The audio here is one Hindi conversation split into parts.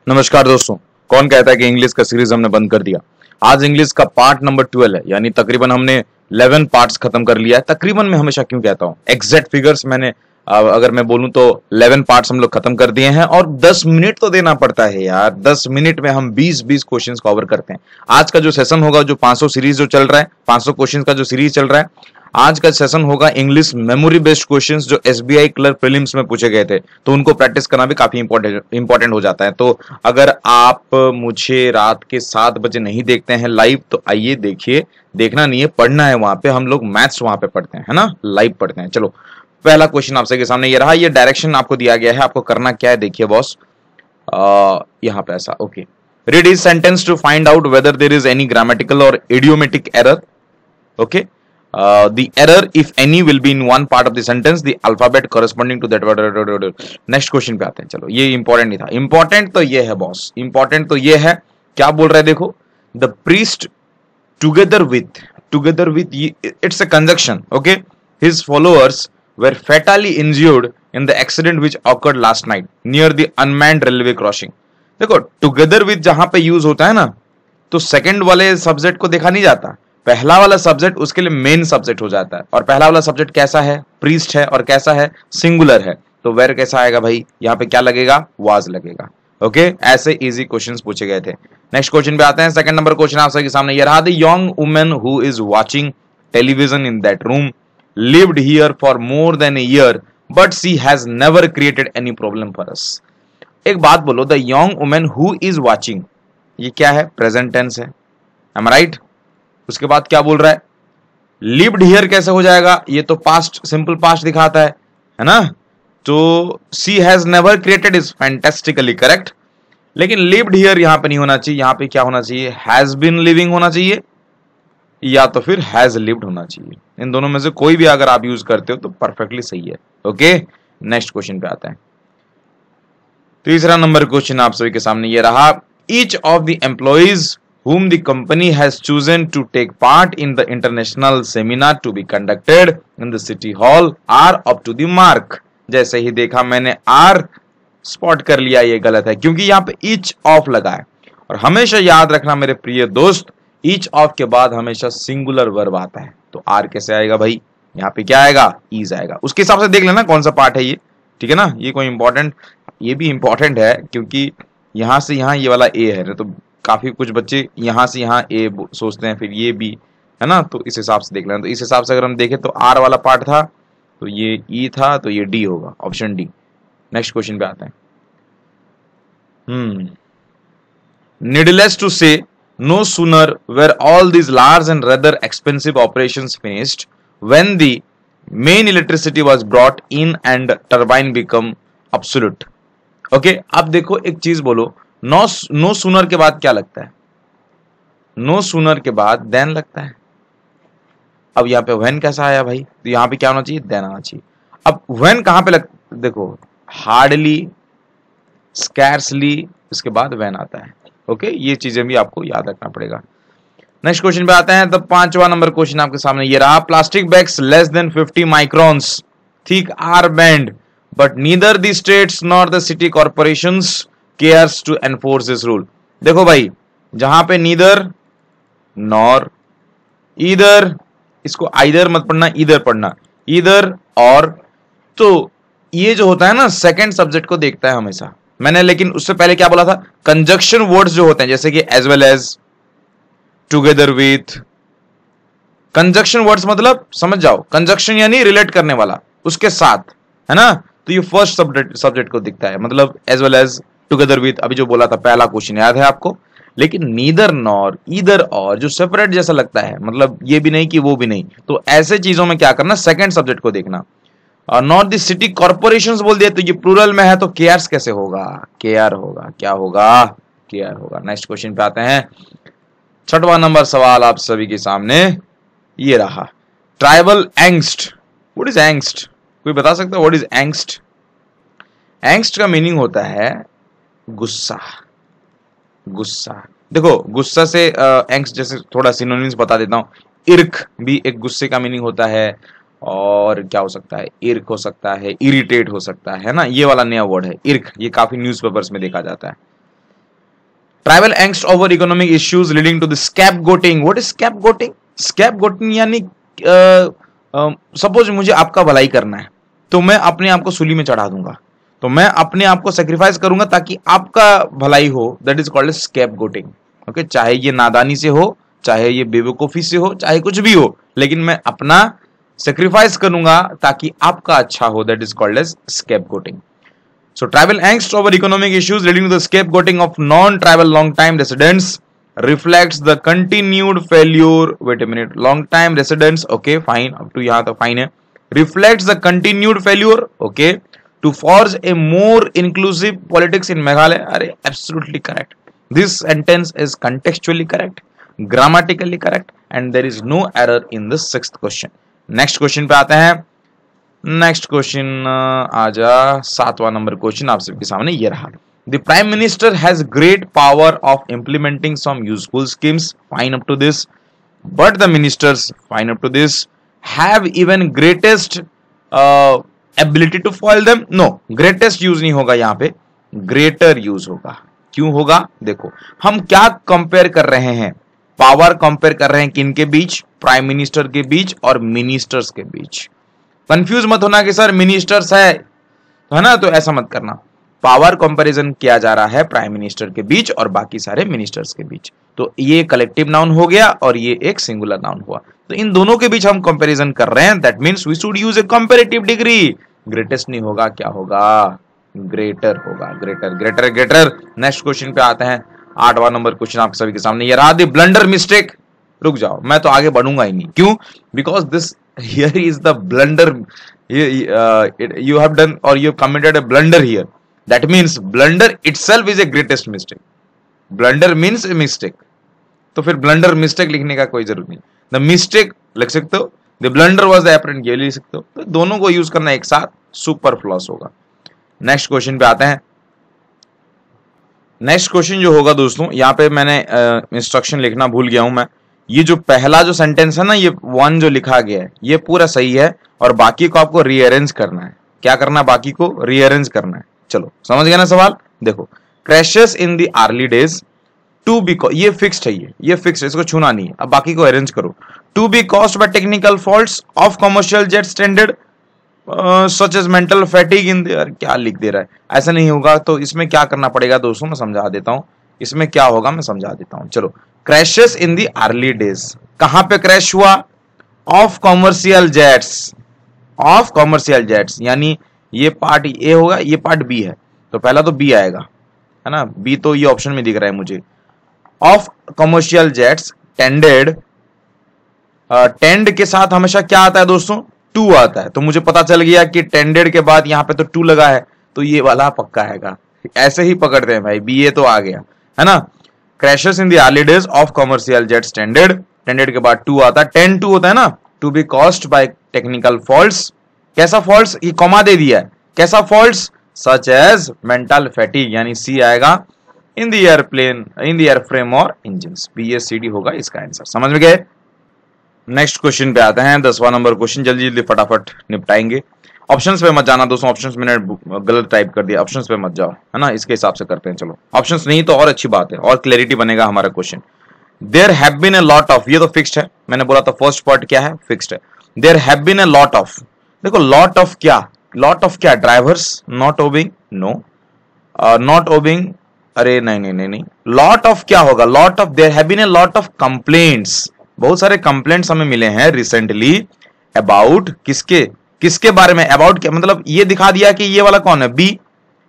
नमस्कार दोस्तों। कौन कहता है कि इंग्लिश का सीरीज हमने बंद कर दिया। आज इंग्लिश का पार्ट नंबर 12 है, यानी तकरीबन हमने 11 पार्ट्स खत्म कर लिया है। तकरीबन मैं हमेशा क्यों कहता हूं, एग्जैक्ट फिगर्स मैंने अगर मैं बोलूं तो 11 पार्ट्स हम लोग खत्म कर दिए हैं और 10 मिनट तो देना पड़ता है यार। 10 मिनट में हम 20 क्वेश्चंस कवर करते हैं। आज का जो सेशन होगा, जो 500 सीरीज जो चल रहा है, 500 क्वेश्चंस का जो सीरीज चल रहा है, आज का सेशन होगा इंग्लिश मेमोरी बेस्ड क्वेश्चंस जो एसबीआई क्लर्क प्रीलिम्स में पूछे गए थे, तो उनको प्रैक्टिस करना भी काफी इंपॉर्टेंट हो जाता है। तो अगर आप मुझे रात के 7 बजे नहीं देखते हैं लाइव, तो आइए देखिए। देखना नहीं है, पढ़ना है। वहां पे हम लोग मैथ्स वहां पे पढ़ते हैं, है ना, लाइव पढ़ते हैं। चलो, पहला क्वेश्चन आपसे के सामने ये रहा। ये डायरेक्शन आपको दिया गया है, आपको करना क्या है देखिए बॉस। यहां पे ऐसा, okay. Read is sentence to find out whether there is any grammatical or idiomatic error. Okay, the error if any will be in one part of the sentence, the alphabet corresponding to that word. Next question पे आते हैं। चलो, ये इंपॉर्टेंट नहीं था। इंपॉर्टेंट तो ये है बॉस, इंपॉर्टेंट तो ये है। क्या बोल रहा है देखो, the priest together with it's a conjunction. Okay, his followers were fatally injured in the accident which occurred last night near the unmanned railway crossing. देखो, टुगेदर विथ जहां पे यूज होता है ना, तो सेकंड वाले सब्जेक्ट को देखा नहीं जाता। पहला वाला सब्जेक्ट उसके लिए मेन सब्जेक्ट हो जाता है। और पहला वाला सब्जेक्ट कैसा है, प्रीस्ट है, और कैसा है, सिंगुलर है। तो वेर कैसा आएगा भाई, यहाँ पे क्या लगेगा, वाज लगेगा। ओके, ऐसे इजी क्वेश्चंस पूछे गए थे। नेक्स्ट क्वेश्चन पे आते हैं। सेकंड नंबर क्वेश्चन आप सबके सामने ये रहा। The young woman who is watching television in that room lived here for more than a year but she has never created any problem for us. एक बात बोलो, the young woman who is watching, ये क्या है, प्रेजेंट टेंस है, am I right? उसके बाद क्या बोल रहा है, lived here कैसे हो जाएगा, ये तो पास्ट, सिंपल पास्ट दिखाता है ना। तो she has never created is fantastically correct, लेकिन lived here यहां पे नहीं होना चाहिए। यहां पे क्या होना चाहिए, has been living होना चाहिए, या तो फिर हैज लिव्ड होना चाहिए। इन दोनों में से कोई भी अगर आप यूज करते हो तो परफेक्टली सही है। ओके, नेक्स्ट क्वेश्चन पे आता है। तीसरा नंबर क्वेश्चन आप सभी के सामने ये रहा। Each of the employees whom the company has chosen to take part in the international seminar to be conducted in the city hall are up to the mark. जैसे ही देखा मैंने आर स्पॉट कर लिया, ये गलत है क्योंकि यहाँ पे ईच ऑफ लगा है। और हमेशा याद रखना मेरे प्रिय दोस्त, ईच ऑफ के बाद हमेशा सिंगुलर वर्ब आता है। तो आर कैसे आएगा भाई, यहाँ पे क्या आएगा, इज आएगा। उसके हिसाब से देख लेना कौन सा पार्ट है ये, ठीक है ना। ये कोई इंपॉर्टेंट, ये भी इंपॉर्टेंट है क्योंकि यहां से यहाँ ये वाला ए है, तो काफी कुछ बच्चे यहां से यहाँ ए सोचते हैं, फिर ये भी है ना। तो इस हिसाब से देख लेना। तो इस हिसाब से अगर हम देखें तो आर वाला पार्ट था, तो ये ई था, तो ये डी होगा, ऑप्शन डी। नेक्स्ट क्वेश्चन पे आते हैं। नीडलेस टू से, no sooner were all these large and rather expensive operations finished when the main electricity was brought in and turbine become obsolete. Okay, अब देखो एक चीज बोलो, no sooner के बाद क्या लगता है, no sooner के बाद then लगता है। अब यहाँ पे when कैसा आया भाई, तो यहाँ पे क्या होना चाहिए, then आना चाहिए। अब when कहां पे देखो, hardly, scarcely, इसके बाद when आता है। ओके, ये चीजें भी आपको याद रखना पड़ेगा। नेक्स्ट क्वेश्चन पे आते हैं। तो 5वां नंबर क्वेश्चन आपके सामने ये रहा। Plastic bags less than 50 microns thick are banned but neither the states nor the city corporations cares to enforce this rule. देखो भाई, जहां पे नीदर नॉर ईदर, इसको आइदर मत पढ़ना, ईदर पढ़ना, ईदर और। तो ये जो होता है ना, सेकंड सब्जेक्ट को देखता है हमेशा। मैंने लेकिन उससे पहले क्या बोला था, कंजक्शन वर्ड्स जो होते हैं जैसे कि as well as, together with. Conjunction words मतलब समझ जाओ, कंजक्शन यानी रिलेट करने वाला, उसके साथ, है ना। तो ये फर्स्ट सब्जेक्ट को दिखता है, मतलब as well as, together with. अभी जो बोला था पहला क्वेश्चन याद है आपको। लेकिन नीदर नॉर, ईदर और, जो सेपरेट जैसा लगता है, मतलब ये भी नहीं कि वो भी नहीं, तो ऐसे चीजों में क्या करना, सेकंड सब्जेक्ट को देखना। और नॉट द सिटी कॉर्पोरेशंस बोल दिया, तो ये प्लूरल में है, तो केयर्स कैसे होगा, केयर होगा, क्या होगा, केयर होगा। नेक्स्ट क्वेश्चन पे आते हैं। 6वां नंबर सवाल आप सभी के सामने ये रहा। Tribal angst, what is angst, कोई बता सकता है व्हाट इज एंगस्ट? एंगस्ट का मीनिंग होता है गुस्सा, गुस्सा। देखो, गुस्सा से एंगस्ट जैसे थोड़ा सिनोनिम्स बता देता हूं। इर्क भी एक गुस्से का मीनिंग होता है, और क्या हो सकता है, इर्क हो सकता है, इरिटेट हो सकता है ना। ये वाला नया वर्ड है इर्क, ये काफी न्यूज़पेपर्स में देखा जाता है। Tribal angst over economic issues leading to the scapegoating. What is scapegoating? Scapegoating यानी सपोज मुझे आपका भलाई करना है तो मैं अपने आप को सूली में चढ़ा दूंगा, तो मैं अपने आप को सेक्रीफाइस करूंगा ताकि आपका भलाई हो, दैट इज कॉल्ड स्कैपगोटिंग। ओके, चाहे ये नादानी से हो, चाहे ये बेवकूफी से हो, चाहे कुछ भी हो, लेकिन मैं अपना सेक्रीफाइस करूंगा ताकि आपका अच्छा हो, that is called as scapegoating. So tribal angst over economic issues leading to the scapegoating of non-tribal long-time residents reflects the continued failure. Wait a minute, long-time residents, okay, fine, up to यहाँ तक fine है. Reflects the continued failure, okay, to forge a more inclusive politics in Meghalaya. अरे absolutely correct. This sentence is contextually correct, grammatically correct, and there is no error in the sixth question. Next question पे आते हैं. नेक्स्ट क्वेश्चन आजा 7वां नंबर क्वेश्चन आप सबके सामने ये रहा. The prime minister has great power of implementing some useful schemes, fine up to this, but the ministers, fine up to this, have even greatest ability to fall them. No, greatest use नहीं होगा, यहाँ पे ग्रेटर यूज होगा. क्यों होगा? देखो, हम क्या कंपेयर कर रहे हैं? पावर कंपेयर कर रहे हैं किनके बीच? प्राइम मिनिस्टर के बीच और मिनिस्टर्स के बीच. कंफ्यूज मत होना कि सर मिनिस्टर्स है ना, तो ऐसा मत करना. पावर कंपैरिजन किया जा रहा है प्राइम मिनिस्टर के बीच और बाकी सारे मिनिस्टर्स के बीच. तो ये कलेक्टिव नाउन हो गया और ये एक सिंगुलर नाउन हुआ. तो इन दोनों के बीच हम कंपैरिजन कर रहे हैं. That means we should use a comparative degree. Greatest नहीं होगा, क्या होगा? ग्रेटर होगा. Greater, greater, greater. Next question पे आते हैं. 8वां नंबर क्वेश्चन आप सभी के सामने ये रहा. The blunder mistake. रुक जाओ, मैं तो आगे बढ़ूंगा ही नहीं. क्यों? Because this here is the blunder. You have done or you have committed a blunder here. That means blunder itself is a greatest mistake. Blunder means a mistake. तो फिर blunder mistake लिखने का कोई जरूरत नहीं. The mistake लिख सकते हो, the blunder was the apparent, ये लिख सकते हो. तो दोनों को यूज करना एक साथ superfluous होगा. नेक्स्ट क्वेश्चन पे आते हैं. नेक्स्ट क्वेश्चन जो होगा दोस्तों, यहाँ पे मैंने इंस्ट्रक्शन लिखना भूल गया हूं मैं. ये जो पहला जो सेंटेंस है ना, ये वन जो लिखा गया है ये पूरा सही है और बाकी को आपको रीअरेंज करना है. क्या करना है? बाकी को रीअरेंज करना है. चलो समझ गया ना सवाल. देखो, crashes in the early days to be, ये फिक्स्ड है, ये फिक्स्ड है, इसको छूना नहीं है. अब बाकी को अरेंज करो. To be caused by technical faults of commercial jet standard such as mental fatigue in the, क्या लिख दे रहा है? ऐसा नहीं होगा. तो इसमें क्या करना पड़ेगा दोस्तों, मैं समझा देता हूं. इसमें क्या होगा मैं समझा देता हूं. चलो, crashes in the early days, कहां पे क्रैश हुआ? Of commercial jets. Of commercial jets यानी ये पार्ट ए होगा, ये पार्ट बी है, तो पहला तो बी आएगा, है ना. बी तो ये ऑप्शन में दिख रहा है मुझे. Of commercial jets tended, tend के साथ हमेशा क्या आता है दोस्तों? टू आता है. तो मुझे पता चल गया कि टेंडेड के बाद यहां पे तो टू लगा है, तो ये वाला पक्का आएगा. ऐसे ही पकड़ते हैं भाई, बी ए तो आ गया, है ना. Crashes in the early days of commercial jet standard, tended के बाद टू आता है. 10-2 होता है ना. To be caused by technical faults. कैसा फॉल्ट्स? ये कॉमा दे दिया है. कैसा faults? Such as mental fatigue, यानी सी आएगा. In the airplane, in the airframe और इंजन्स. BSCD होगा इसका आंसर. समझ में गए? नेक्स्ट क्वेश्चन पे आते हैं. 10वां नंबर क्वेश्चन. जल्दी जल्दी फटाफट निपटाएंगे. ऑप्शंस पे मत जाना दोस्तों, ऑप्शंस मैंने गलत टाइप कर दिया. ऑप्शंस पे मत जाओ, है ना. इसके हिसाब से करते हैं. चलो, ऑप्शंस नहीं तो और अच्छी बात है, और क्लैरिटी बनेगा हमारा question. There have been a lot of, ये तो फिक्स्ड है. मैंने बोला था फर्स्ट पार्ट क्या है? फिक्स्ड है. There have been a lot of. देखो, लॉट ऑफ क्या? लॉट ऑफ क्या? Drivers not obeying. No, not obeying. अरे नहीं नहीं नहीं नहीं. लॉट ऑफ क्या होगा? Lot of, there have been a lot of complaints. बहुत सारे कंप्लेंट्स हमें मिले हैं रिसेंटली. अबाउट किसके? किसके बारे में? अबाउट क्या मतलब? ये दिखा दिया कि ये वाला कौन है? बी.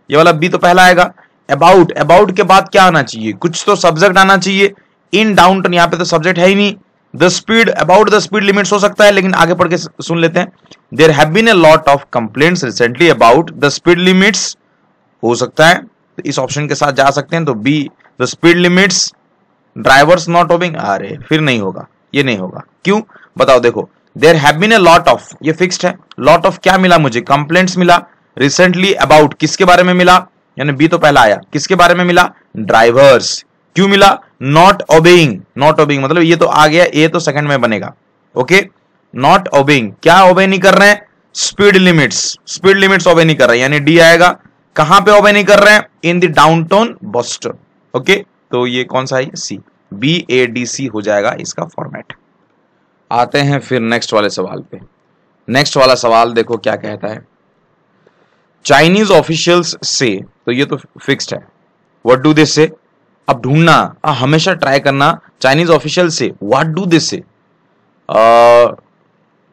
ये वाला बी तो पहला आएगा. अबाउट, अबाउट के बाद क्या आना चाहिए? कुछ तो सब्जेक्ट आना चाहिए. इन डाउन, यहाँ पे तो सब्जेक्ट है ही नहीं. The speed, about the speed limits हो सकता है, लेकिन आगे पढ़ के सुन लेते हैं. There have been a lot of complaints recently about the speed limits, हो सकता है. तो इस ऑप्शन के साथ जा सकते हैं. तो b, the speed limits, drivers not obeying. अरे फिर नहीं होगा, ये नहीं होगा. क्यों बताओ? देखो, there have been a lot of, ये फिक्स्ड है. लॉट ऑफ क्या मिला मुझे? कंप्लेंट्स मिला. रिसेंटली अबाउट किसके बारे में मिला? यानी बी तो पहला आया. किसके बारे में मिला? ड्राइवर्स. क्यों मिला? Not obeying. नॉट ओबेइंग मतलब ये तो आ गया, ए तो सेकंड में बनेगा. ओके, नॉट ओबेइंग, क्या ओबे नहीं कर रहे हैं? Speed limits. स्पीड लिमिट्स ओबे नहीं कर रहे हैं, यानी डी आएगा. कहां पे ओबे नहीं कर रहे हैं? In the downtown Boston. Okay, तो ये कौन सा है? सी, BADC हो जाएगा इसका फॉर्मेट। आते हैं फिर नेक्स्ट वाले सवाल पे। नेक्स्ट वाला सवाल देखो क्या कहता है। चाइनीज ऑफिशियल्स से, तो ये तो फिक्स्ड है, व्हाट डू दे से। अब ढूंढना, हमेशा ट्राई करना Chinese official say what do they say.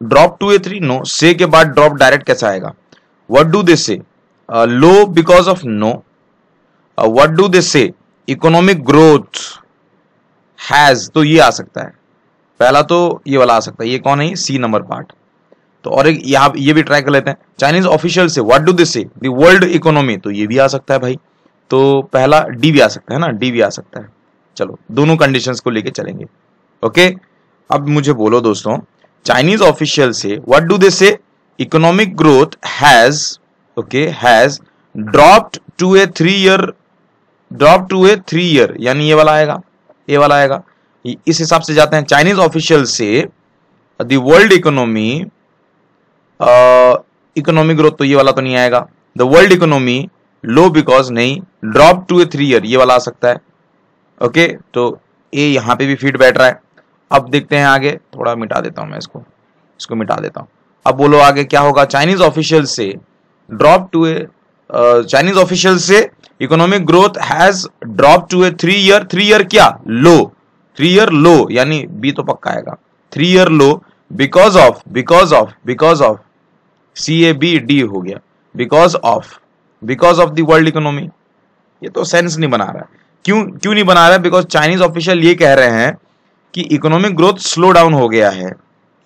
Drop to A3, no, से के बाद ड्रॉप डायरेक्ट कैसा आएगा? What do they say low because of no. What do they say economic growth has, तो ये आ सकता है पहला, तो ये वाला आ सकता है। ये कौन है? C number part. तो और एक यहाँ ये भी ट्राई कर लेते हैं। Chinese official say what do they से द वर्ल्ड इकोनॉमी, तो ये भी आ सकता है भाई। तो पहला डी भी आ सकता है ना, डी भी आ सकता है। चलो दोनों कंडीशंस को लेके चलेंगे। ओके, अब मुझे बोलो दोस्तों, Chinese official say what do they say economic growth has, okay, has dropped to a 3 year, यानी ये वाला आएगा, ये वाला आएगा। इस हिसाब से जाते हैं। चाइनीज ऑफिशियल से the world economy, economic growth, तो ये वाला तो नहीं आएगा। The world economy low because, नहीं, ड्रॉप टू ए 3 ईयर, ये वाला आ सकता है। ओके, तो ए यहां पे भी फिट बैठ रहा है। अब देखते हैं आगे, थोड़ा मिटा देता हूं मैं इसको मिटा देता हूं। अब बोलो आगे क्या होगा। Chinese official say drop to a, Chinese official say economic growth has drop to a 3 year, 3 year क्या? लो, 3 ईयर लो, यानी बी तो पक्का आएगा। 3 year low because of CABD हो गया, because of the world economy. ये तो सेंस नहीं बना रहा है। क्यों नहीं बना रहा है? बिकॉज चाइनीज ऑफिशियल ये कह रहे हैं कि इकोनॉमिक ग्रोथ स्लो डाउन हो गया है।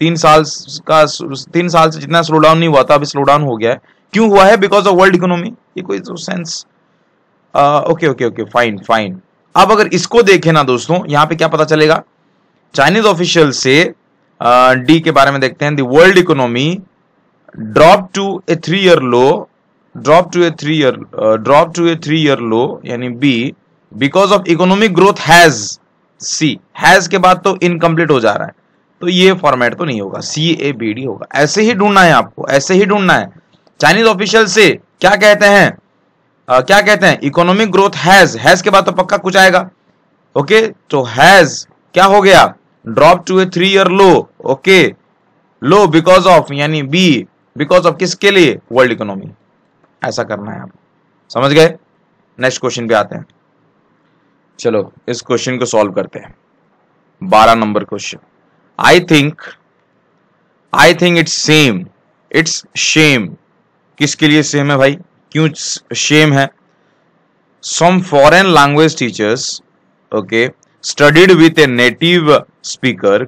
3 साल से जितना स्लो डाउन नहीं हुआ था, अभी स्लो डाउन हो गया है। क्यों हुआ है? Because of world economy. ये कोई तो सेंस। Okay, fine. अब अगर इसको देखें ना दोस्तों, यहां पे क्या पता चलेगा? चाइनीज ऑफिशियल से डी के बारे में देखते हैं। The world economy drop to a 3 year low, drop to a 3 year low, यानी B, because of economic growth has, c, has के बाद तो इनकम्प्लीट हो जा रहा है, तो ये फॉर्मेट तो नहीं होगा, CABD होगा। ऐसे ही ढूंढना है आपको, ऐसे ही ढूंढना है। चाइनीज ऑफिशियल से क्या कहते हैं? क्या कहते हैं? इकोनॉमिक ग्रोथ हैज के बाद तो पक्का कुछ आएगा। ओके, तो हैज क्या हो गया? Drop to a 3 year low. Okay, low because of, यानी बी, बिकॉज ऑफ किसके लिए? World economy. ऐसा करना है आप, समझ गए? नेक्स्ट क्वेश्चन पे आते हैं। चलो इस क्वेश्चन को सॉल्व करते हैं। 12 number question. I think it's shame. किसके लिए सेम है भाई? क्यों शेम है? Some foreign language teachers, okay, studied with a native speaker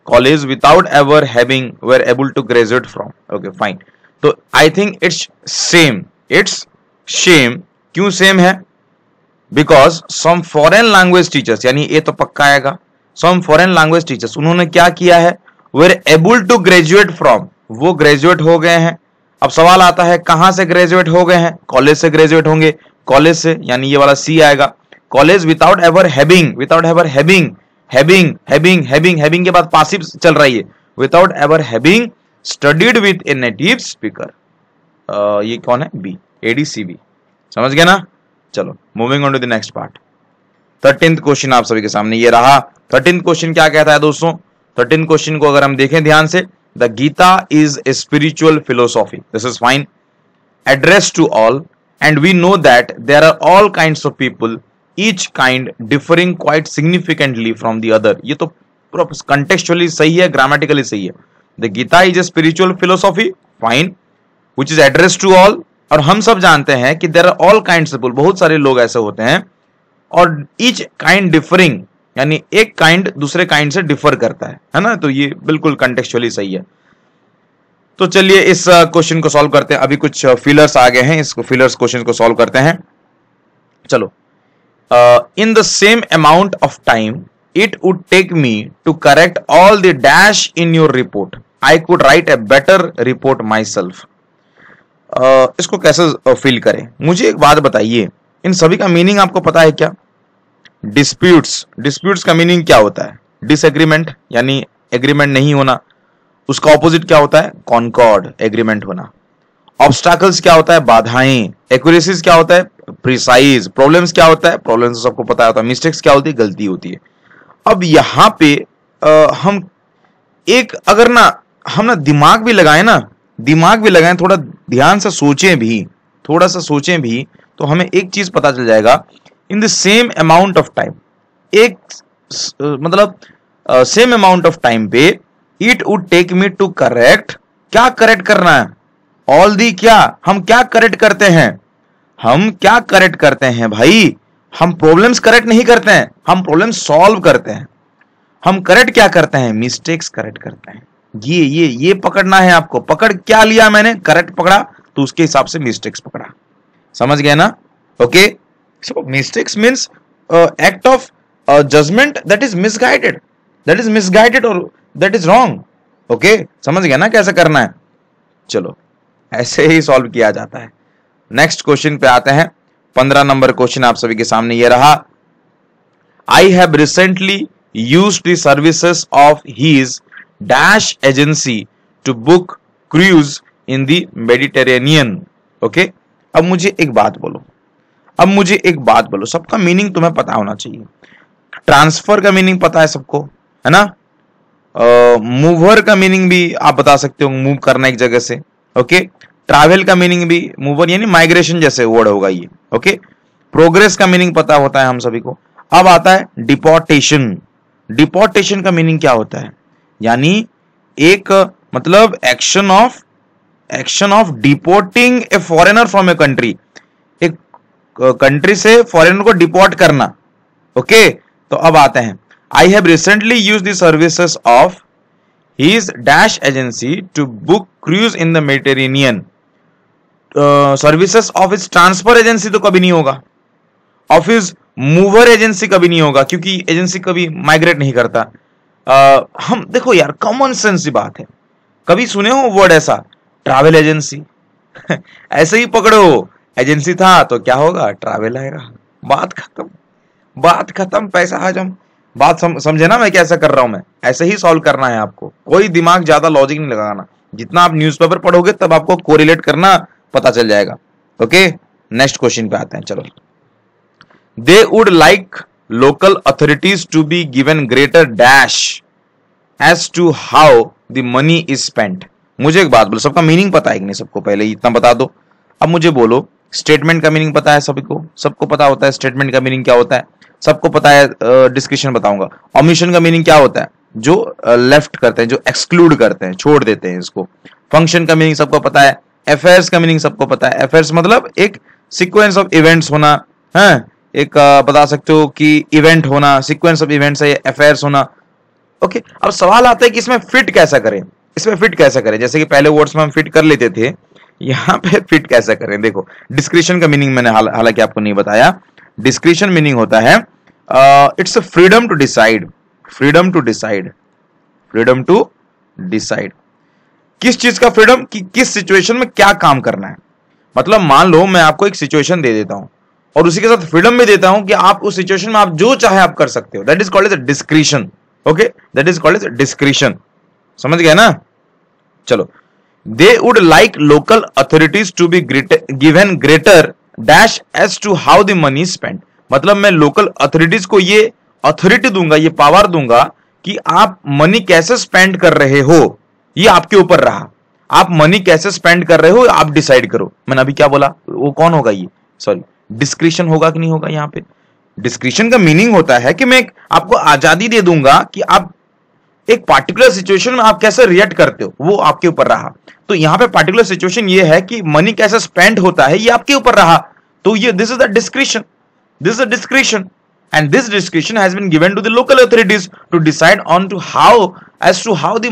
college without ever having were able to graduate from. Okay fine. तो आई थिंक इट्स शेम। क्यों सेम है? Because some foreign language teachers, यानी ये तो पक्का आएगा। सम फॉरेन लैंग्वेज टीचर्स, उन्होंने क्या किया है? Were able to graduate from, वो ग्रेजुएट हो गए हैं। अब सवाल आता है कहां से ग्रेजुएट हो गए हैं? कॉलेज से ग्रेजुएट होंगे, कॉलेज से, यानी ये वाला सी आएगा। कॉलेज विदाउट एवर हैविंग के बाद पासिव चल रही है, without ever having studied with a native speaker. ये कौन है? B, ADCB। समझ गए ना? चलो moving on to the next part. 13th question आप सभी के सामने ये रहा। 13th क्वेश्चन क्या कहता है दोस्तों? 13th क्वेश्चन को अगर हम देखें ध्यान से, the Gita is a spiritual philosophy, this is fine, addressed to all, and we know that there are all kinds of people, each kind differing quite significantly from the other। ये तो पूरा contextually सही है, grammatically सही है। The Gita is a spiritual philosophy, fine, which is addressed to all, और हम सब जानते हैं कि there are all kinds of people, बहुत सारे लोग ऐसे होते हैं, और each kind differing, यानी एक काइंड दूसरे काइंड से डिफर करता है ना? तो ये बिल्कुल contextually सही है। तो चलिए इस क्वेश्चन को सॉल्व करते हैं। अभी कुछ फिलर्स आ गए हैं, इसको फिलर्स क्वेश्चन को सॉल्व करते हैं। चलो, in the same amount of time it would take me to correct all the dash in your report, I could write a better report myself. इसको कैसे फील करें? मुझे एक बात बताइए, इन सभी का मीनिंग आपको पता है क्या? डिस्प्यूट्स का मीनिंग क्या होता है? डिसएग्रीमेंट, यानी एग्रीमेंट नहीं होना। उसका ऑपोजिट क्या होता है? कॉन्कॉर्ड, एग्रीमेंट होना। ऑब्स्टैकल्स क्या होता है, बाधाएं, एक्यूरेसीज क्या होता है, प्रिसाइज, प्रॉब्लम्स क्या होता है, प्रॉब्लम्स सबको पता होता है, मिस्टेक्स क्या होती है, गलती होती है। अब यहां पे हम एक अगर ना हम ना दिमाग भी लगाएं ना, दिमाग भी लगाएं, थोड़ा ध्यान से सोचें भी, थोड़ा सा सोचें भी, तो हमें एक चीज पता चल जाएगा। In the same amount of time, एक मतलब सेम अमाउंट ऑफ टाइम पे it would take me to correct, क्या करेक्ट करना है, ऑल दी, क्या हम क्या करेक्ट करते हैं, हम क्या करेक्ट करते हैं भाई, हम प्रॉब्लम्स करेक्ट नहीं करते हैं, हम प्रॉब्लम सॉल्व करते हैं। हम करेक्ट क्या करते हैं, मिस्टेक्स करेक्ट करते हैं। ये पकड़ना है आपको। पकड़ क्या लिया मैंने, करेक्ट पकड़ा तो उसके हिसाब से मिस्टेक्स पकड़ा। समझ गए ना? Okay, so mistakes means act of judgement that is misguided, और दैट इज रॉन्ग। ओके, समझ गया ना कैसे करना है? चलो, ऐसे ही सॉल्व किया जाता है। नेक्स्ट क्वेश्चन पे आते हैं। 15 नंबर क्वेश्चन आप सभी के सामने ये रहा। I have recently used the services of his dash agency to book cruise in the Mediterranean. Okay, अब मुझे एक बात बोलो, सबका मीनिंग तुम्हें पता होना चाहिए। ट्रांसफर का मीनिंग पता है सबको, है ना? मूवर का मीनिंग भी आप बता सकते हो, मूव करना एक जगह से। ओके, ट्रैवल का मीनिंग भी, मूवर यानी माइग्रेशन जैसे वर्ड होगा ये। ओके, प्रोग्रेस का मीनिंग पता होता है हम सभी को। अब आता है डिपोर्टेशन। डिपोर्टेशन का मीनिंग क्या होता है? यानी एक मतलब action of deporting a foreigner from a country, एक कंट्री से फॉरेनर को डिपोर्ट करना। ओके, तो अब आते हैं। I have recently used the services of his dash agency to book cruise in the Mediterranean. Services of his transfer agency तो कभी नहीं होगा, ऑफ हिज मूवर एजेंसी कभी नहीं होगा, क्योंकि एजेंसी कभी माइग्रेट नहीं करता। हम देखो यार, कॉमन सेंस की बात है। कभी सुने हो वर्ड ऐसा, ट्रैवल एजेंसी? ऐसे ही पकड़ो, एजेंसी था तो क्या होगा, ट्रैवल आएगा, बात खत्म, पैसा हजम। बात समझे ना मैं कैसा कर रहा हूं? मैं ऐसे ही सॉल्व करना है आपको, कोई दिमाग ज्यादा लॉजिक नहीं लगाना। जितना आप न्यूज़पेपर पढ़ोगे तब आपको कोरिलेट करना पता चल जाएगा। ओके, नेक्स्ट क्वेश्चन पे आते हैं। चलो, they would like local authorities to be given greater dash as to how the money is spent. मुझे एक बात बोलो, सबका मीनिंग पता है कि नहीं? सबको पहले इतना बता दो। अब मुझे बोलो, स्टेटमेंट का मीनिंग पता है सभी को? सबको पता होता है स्टेटमेंट का मीनिंग क्या होता है, सबको पता है। डिस्क्रिप्शन बताऊंगा। ओमिशन का मीनिंग क्या होता है? जो लेफ्ट करते हैं, जो एक्सक्लूड करते हैं, छोड़ देते हैं इसको। फंक्शन का मीनिंग सबको पता है। अफेयर्स का मीनिंग सबको पता है। अफेयर्स मतलब एक सीक्वेंस ऑफ इवेंट्स होना है, एक बता सकते हो कि इवेंट होना, सीक्वेंस ऑफ इवेंट्स है अफेयर्स होना। ओके, अब सवाल आता है कि इसमें फिट कैसा करें, जैसे कि पहले वर्ड्स में हम फिट कर लेते थे, यहां पे फिट कैसे करें? देखो, डिस्क्रिप्शन का मीनिंग मैंने हालांकि आपको नहीं बताया। डिस्क्रिप्शन मीनिंग होता है इट्स फ्रीडम टू डिसाइड। किस चीज का फ्रीडम, कि किस सिचुएशन में क्या काम करना है। मतलब मान लो मैं आपको एक सिचुएशन दे देता हूं और उसी के साथ फ्रीडम भी देता हूं कि आप उस सिचुएशन में आप जो चाहे आप कर सकते हो। That is called as discretion. Okay, that is called as discretion. समझ गया ना? चलो, they would like local authorities to be given greater dash as to how the money spend. मतलब मैं लोकल अथॉरिटीज को ये अथॉरिटी दूंगा, ये पावर दूंगा कि आप मनी कैसे स्पेंड कर रहे हो, ये आपके ऊपर रहा। आप मनी कैसे स्पेंड कर रहे हो आप डिसाइड करो। मैंने अभी क्या बोला, वो कौन होगा? ये सॉरी, डिस्क्रिप्शन होगा कि नहीं होगा? यहां पे डिस्क्रिप्शन का मीनिंग होता है कि मैं आपको आजादी दे दूंगा कि आप एक पार्टिकुलर सिचुएशन में आप कैसे रिएक्ट करते हो, वो आपके ऊपर रहा। तो यहां पे पार्टिकुलर सिचुएशन ये है कि मनी कैसे स्पेंड होता है, ये आपके ऊपर रहा। तो ये this is the description, and this discretion has been given to the local authorities to decide on to how the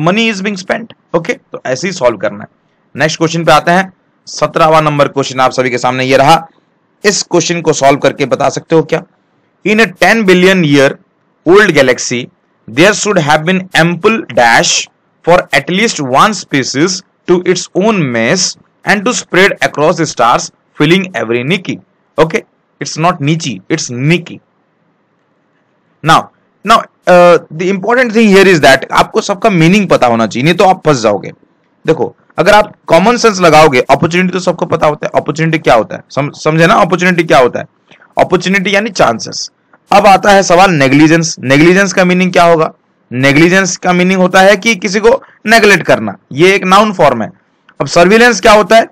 money is being spent. Okay, तो ऐसे ही सॉल्व करना है। नेक्स्ट क्वेश्चन पे आते हैं। 17वां नंबर क्वेश्चन आप सभी के सामने ये रहा। इस क्वेश्चन को सॉल्व करके बता सकते हो क्या? इन a 10 billion year old galaxy there should have been ample dash for at least one species to its own mass and to spread across the stars filling every niche. Okay, it's not niche, it's niche. Now the important thing here is that आपको सबका मीनिंग पता होना चाहिए, नहीं तो आप फंस जाओगे। देखो, अगर आप कॉमन सेंस लगाओगे, अपॉर्चुनिटी तो सबको पता होता है अपॉर्चुनिटी क्या होता है, समझे ना अपॉर्चुनिटी क्या होता है, अपॉर्चुनिटी यानी चांसेस। अब आता है सवाल नेग्लिजेंस। नेग्लिजेंस का मीनिंग क्या होगा? नेग्लिजेंस का मीनिंग होता है कि किसी को नेग्लेक्ट करना, ये एक नाउन फॉर्म है। अब सर्विलेंस क्या होता है?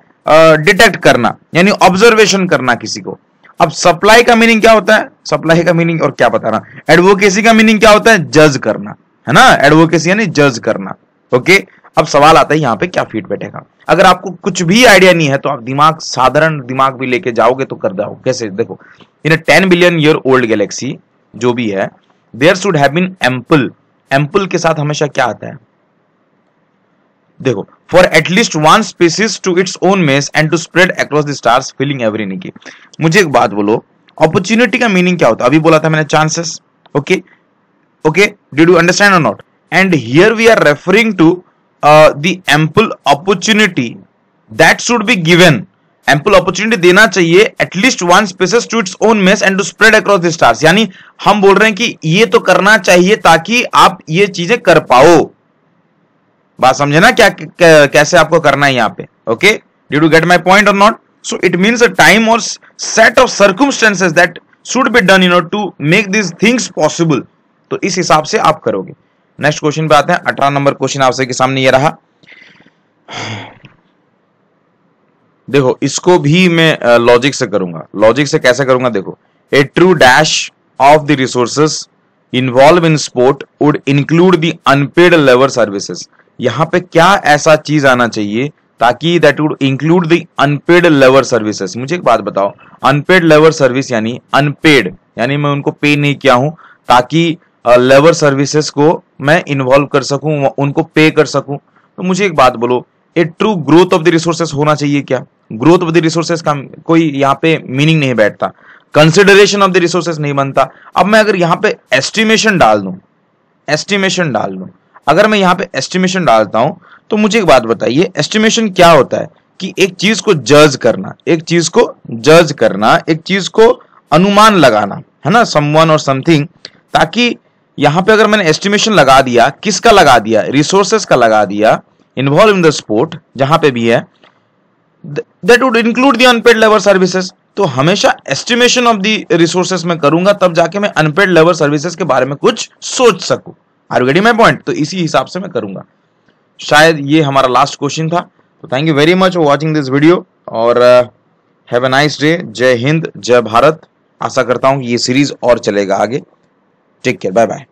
डिटेक्ट करना यानी ऑब्जर्वेशन करना किसी को। अब सप्लाई का मीनिंग क्या होता है? सप्लाई का मीनिंग और क्या बताना। एडवोकेसी का मीनिंग क्या होता है? जज करना, है ना, एडवोकेसी यानी जज करना। ओके, अब सवाल आता है यहाँ पे क्या फिट बैठेगा। अगर आपको कुछ भी आइडिया नहीं है तो आप दिमाग, साधारण दिमाग भी लेके जाओगे तो कर जाओ। कैसे? देखो, in a 10 billion year old galaxy जो भी है, there should have been ample. Ample के साथ हमेशा क्या आता है? देखो, for at least one species to its own mess and to spread across the stars filling every niche. मुझे एक बात बोलो, अपॉर्चुनिटी का मीनिंग क्या होता है? अभी बोला था मैंने chances. Okay okay, did you understand or not? And here we are referring to the ample opportunity that should be given. Ample opportunity देना चाहिए at least one species to its own mess and to spread across the stars. यानी हम बोल रहे हैं कि ये तो करना चाहिए ताकि आप ये चीजें कर पाओ। बात समझे ना क्या कैसे आपको करना है यहाँ पे? Okay, did you get my point or not? So it means a time or set of circumstances that should be done in order to make this things possible. तो इस हिसाब से आप करोगे। नेक्स्ट क्वेश्चन पे आते हैं। 18 नंबर क्वेश्चन आपसे के सामने ये रहा। देखो, इसको भी मैं लॉजिक से करूंगा। लॉजिक से कैसे करूंगा? देखो, a true dash of the resources involve in sport would include the unpaid labour services. यहां पे क्या ऐसा चीज आना चाहिए ताकि that would include the unpaid labour services. मुझे एक बात बताओ, अनपेड लेबर सर्विस यानी अनपेड, यानी मैं उनको पे नहीं किया हूं ताकि लेबर सर्विसेज को मैं इन्वॉल्व कर सकूं, उनको पे कर सकूं। तो मुझे एक बात बोलो, a true growth of the resources होना चाहिए क्या? ग्रोथ ऑफ द रिसोर्सेज का कोई यहाँ पे मीनिंग नहीं बैठता, कंसिडरेशन ऑफ द रिसोर्सेज नहीं बनता। अब मैं अगर यहाँ पे एस्टिमेशन डाल दूं, एस्टिमेशन डाल दूं, अगर मैं यहाँ पे एस्टिमेशन डालता हूं तो मुझे एक बात बताइए, एस्टिमेशन क्या होता है? कि एक चीज को जज करना, एक चीज को जज करना, एक चीज को अनुमान लगाना, है ना, समवन और समथिंग। ताकि यहां पे अगर मैंने एस्टिमेशन लगा दिया, किसका लगा दिया? रिसोर्सेस का लगा दिया, इन्वॉल्व इन द स्पोर्ट जहां पे भी है, that would include the unpaid labour services. तो हमेशा एस्टिमेशन ऑफ द रिसोर्सेस में करूंगा, तब जाके मैं अनपेड लेबर सर्विसेज के बारे में कुछ सोच सकूं। Are you getting my point? तो इसी हिसाब से मैं करूंगा। शायद ये हमारा लास्ट क्वेश्चन था। तो thank you very much for watching this video और हैव अ नाइस डे। जय हिंद, जय भारत। आशा करता हूं कि ये सीरीज और चलेगा आगे। Take care, bye bye.